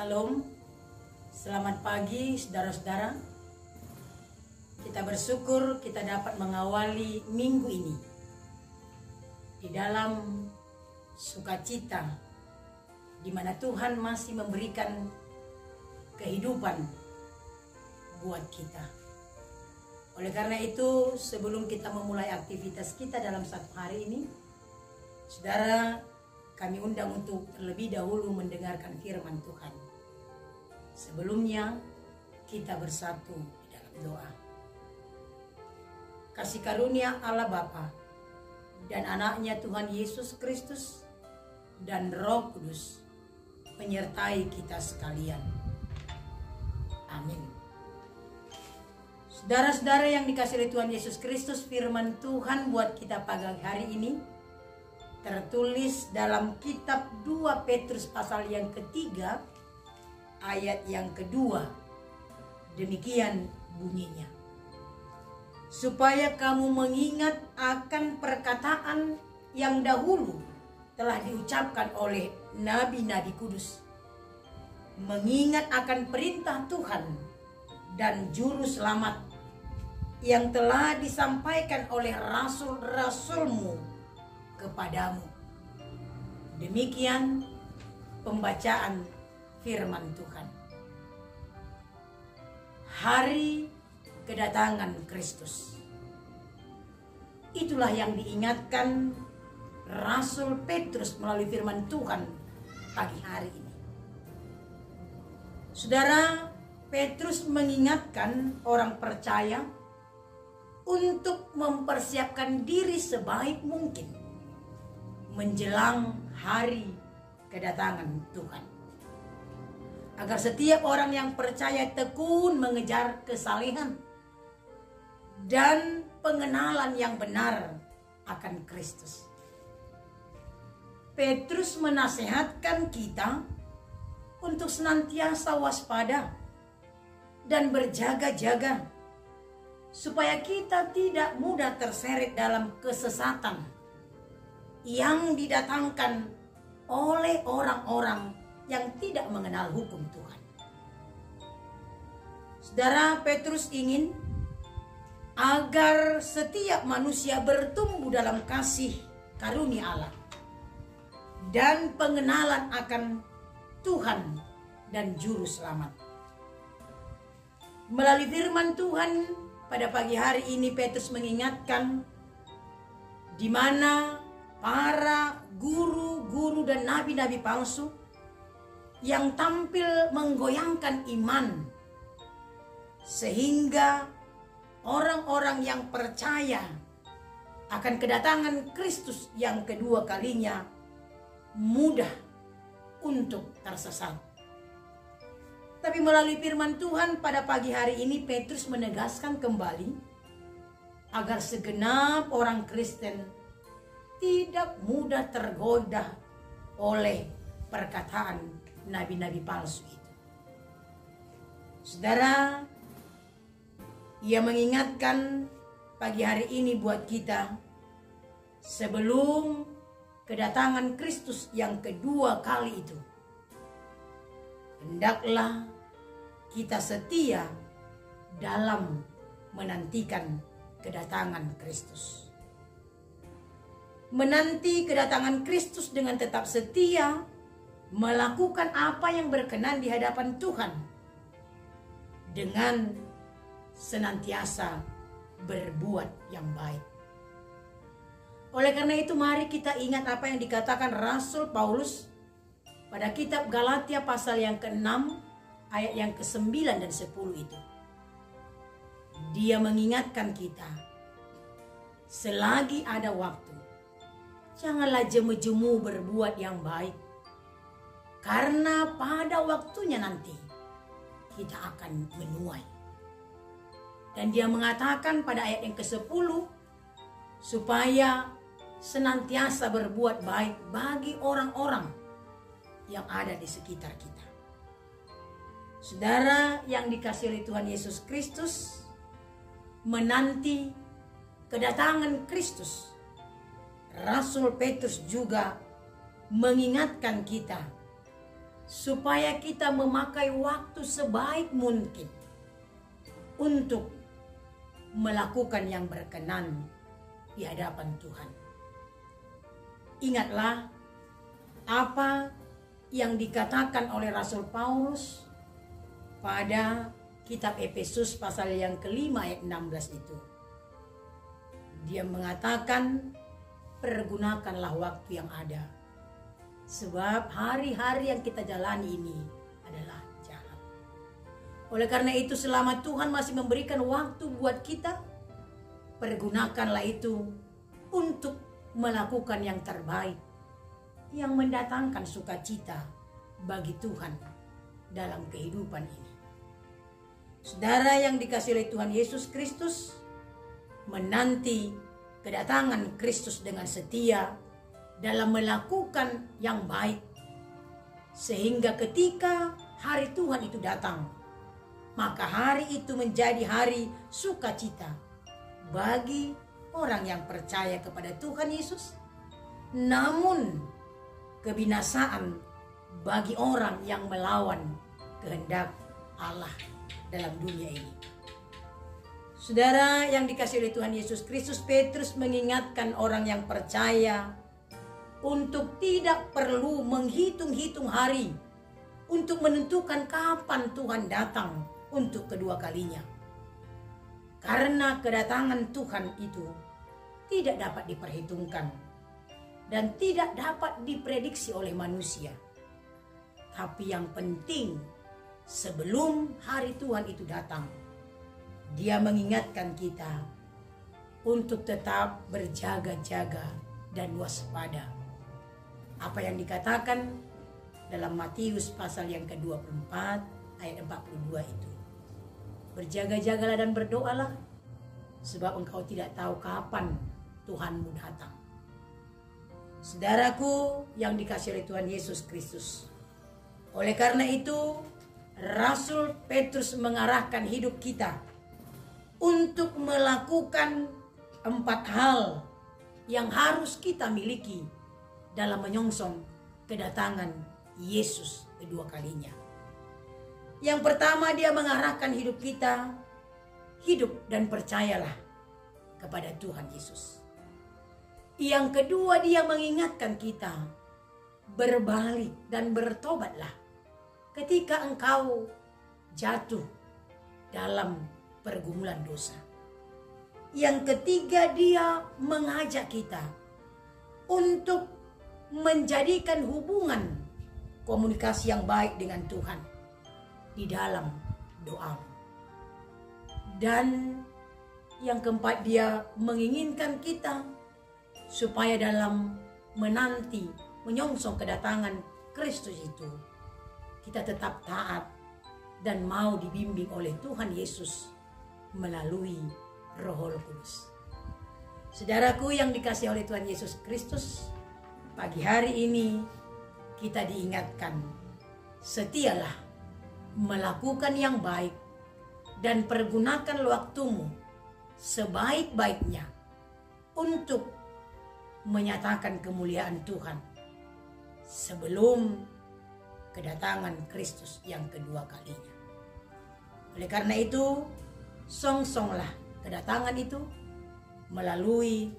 Shalom, selamat pagi saudara-saudara. Kita bersyukur kita dapat mengawali minggu ini di dalam sukacita, di mana Tuhan masih memberikan kehidupan buat kita. Oleh karena itu, sebelum kita memulai aktivitas kita dalam satu hari ini, saudara, kami undang untuk terlebih dahulu mendengarkan firman Tuhan. Sebelumnya, kita bersatu di dalam doa. Kasih karunia Allah Bapa dan anaknya Tuhan Yesus Kristus dan Roh Kudus menyertai kita sekalian. Amin. Saudara-saudara yang dikasihi oleh Tuhan Yesus Kristus, firman Tuhan buat kita pagi hari ini tertulis dalam kitab 2 Petrus pasal yang ketiga ayat yang kedua. Demikian bunyinya. Supaya kamu mengingat akan perkataan yang dahulu telah diucapkan oleh nabi-nabi kudus. Mengingat akan perintah Tuhan dan juru selamat yang telah disampaikan oleh rasul-rasulmu kepadamu. Demikian pembacaan firman Tuhan. Hari kedatangan Kristus. Itulah yang diingatkan Rasul Petrus melalui firman Tuhan pagi hari ini. Saudara, Petrus mengingatkan orang percaya untuk mempersiapkan diri sebaik mungkin menjelang hari kedatangan Tuhan. Agar setiap orang yang percaya tekun mengejar kesalehan dan pengenalan yang benar akan Kristus. Petrus menasehatkan kita untuk senantiasa waspada dan berjaga-jaga supaya kita tidak mudah terseret dalam kesesatan yang didatangkan oleh orang-orang yang tidak mengenal hukum Tuhan. Saudara, Petrus ingin agar setiap manusia bertumbuh dalam kasih karunia Allah dan pengenalan akan Tuhan dan Juru Selamat. Melalui firman Tuhan pada pagi hari ini, Petrus mengingatkan di mana para guru-guru dan nabi-nabi palsu yang tampil menggoyangkan iman, sehingga orang-orang yang percaya akan kedatangan Kristus yang kedua kalinya mudah untuk tersesat. Tapi melalui firman Tuhan pada pagi hari ini, Petrus menegaskan kembali agar segenap orang Kristen tidak mudah tergoda oleh perkataan nabi-nabi palsu itu. Saudara, ia mengingatkan pagi hari ini buat kita, sebelum kedatangan Kristus yang kedua kali itu, hendaklah kita setia dalam menantikan kedatangan Kristus. Menanti kedatangan Kristus dengan tetap setia, melakukan apa yang berkenan di hadapan Tuhan, dengan senantiasa berbuat yang baik. Oleh karena itu, mari kita ingat apa yang dikatakan Rasul Paulus pada kitab Galatia pasal yang ke-6 ayat yang ke-9 dan 10 itu. Dia mengingatkan kita, selagi ada waktu, janganlah jemu-jemu berbuat yang baik, karena pada waktunya nanti kita akan menuai. Dan dia mengatakan pada ayat yang ke-10, supaya senantiasa berbuat baik bagi orang-orang yang ada di sekitar kita. Saudara yang dikasihi oleh Tuhan Yesus Kristus, menanti kedatangan Kristus, Rasul Petrus juga mengingatkan kita supaya kita memakai waktu sebaik mungkin untuk melakukan yang berkenan di hadapan Tuhan. Ingatlah apa yang dikatakan oleh Rasul Paulus pada kitab Efesus pasal yang kelima ayat 16 itu. Dia mengatakan, pergunakanlah waktu yang ada, sebab hari-hari yang kita jalani ini adalah jahat. Oleh karena itu, selama Tuhan masih memberikan waktu buat kita, pergunakanlah itu untuk melakukan yang terbaik, yang mendatangkan sukacita bagi Tuhan dalam kehidupan ini. Saudara yang dikasihi oleh Tuhan Yesus Kristus, menanti kedatangan Kristus dengan setia dalam melakukan yang baik, sehingga ketika hari Tuhan itu datang, maka hari itu menjadi hari sukacita bagi orang yang percaya kepada Tuhan Yesus, namun kebinasaan bagi orang yang melawan kehendak Allah dalam dunia ini. Saudara yang dikasihi oleh Tuhan Yesus Kristus, Petrus mengingatkan orang yang percaya untuk tidak perlu menghitung-hitung hari untuk menentukan kapan Tuhan datang untuk kedua kalinya. Karena kedatangan Tuhan itu tidak dapat diperhitungkan dan tidak dapat diprediksi oleh manusia. Tapi yang penting, sebelum hari Tuhan itu datang, Dia mengingatkan kita untuk tetap berjaga-jaga dan waspada. Apa yang dikatakan dalam Matius pasal yang ke-24 ayat 42 itu. Berjaga-jagalah dan berdoalah, sebab engkau tidak tahu kapan Tuhanmu datang. Saudaraku yang dikasihi oleh Tuhan Yesus Kristus, oleh karena itu Rasul Petrus mengarahkan hidup kita untuk melakukan 4 hal yang harus kita miliki dalam menyongsong kedatangan Yesus kedua kalinya. Yang pertama, dia mengarahkan hidup kita, hidup dan percayalah kepada Tuhan Yesus. Yang kedua, dia mengingatkan kita, berbalik dan bertobatlah ketika engkau jatuh dalam pergumulan dosa. Yang ketiga, dia mengajak kita untuk menjadikan hubungan komunikasi yang baik dengan Tuhan di dalam doa. Dan yang keempat, dia menginginkan kita supaya dalam menanti, menyongsong kedatangan Kristus itu, kita tetap taat dan mau dibimbing oleh Tuhan Yesus melalui Roh Kudus. Saudaraku yang dikasihi oleh Tuhan Yesus Kristus, pagi hari ini kita diingatkan, setialah melakukan yang baik dan pergunakan waktumu sebaik-baiknya untuk menyatakan kemuliaan Tuhan sebelum kedatangan Kristus yang kedua kalinya. Oleh karena itu, songsonglah kedatangan itu melalui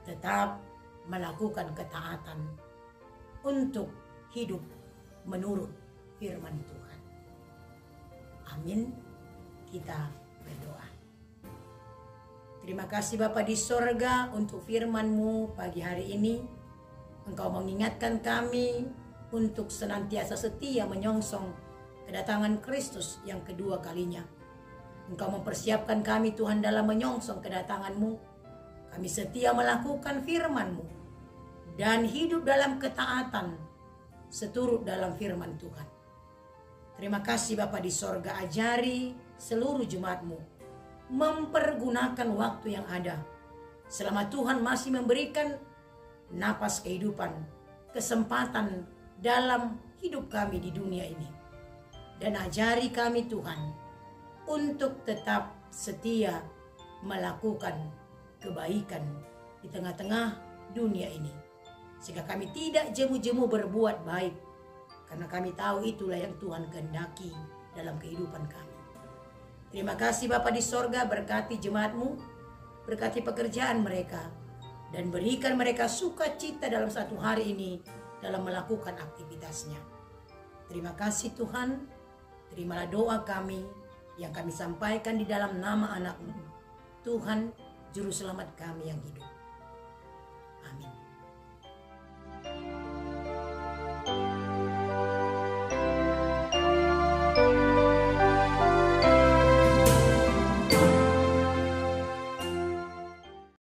tetap melakukan ketaatan untuk hidup menurut firman Tuhan. Amin. Kita berdoa. Terima kasih Bapa di sorga untuk firman-Mu pagi hari ini. Engkau mengingatkan kami untuk senantiasa setia menyongsong kedatangan Kristus yang kedua kalinya. Engkau mempersiapkan kami Tuhan dalam menyongsong kedatangan-Mu. Kami setia melakukan firman-Mu dan hidup dalam ketaatan seturut dalam firman Tuhan. Terima kasih Bapa di sorga, ajari seluruh jemaat-Mu mempergunakan waktu yang ada selama Tuhan masih memberikan napas kehidupan, kesempatan dalam hidup kami di dunia ini. Dan ajari kami Tuhan untuk tetap setia melakukan kebaikan di tengah-tengah dunia ini, sehingga kami tidak jemu-jemu berbuat baik, Karena kami tahu itulah yang Tuhan kehendaki dalam kehidupan kami. Terima kasih Bapa di sorga, berkati jemaat-Mu, berkati pekerjaan mereka, dan berikan mereka sukacita dalam satu hari ini dalam melakukan aktivitasnya. Terima kasih Tuhan, terimalah doa kami yang kami sampaikan di dalam nama anak-Mu, Tuhan Juru Selamat kami yang hidup.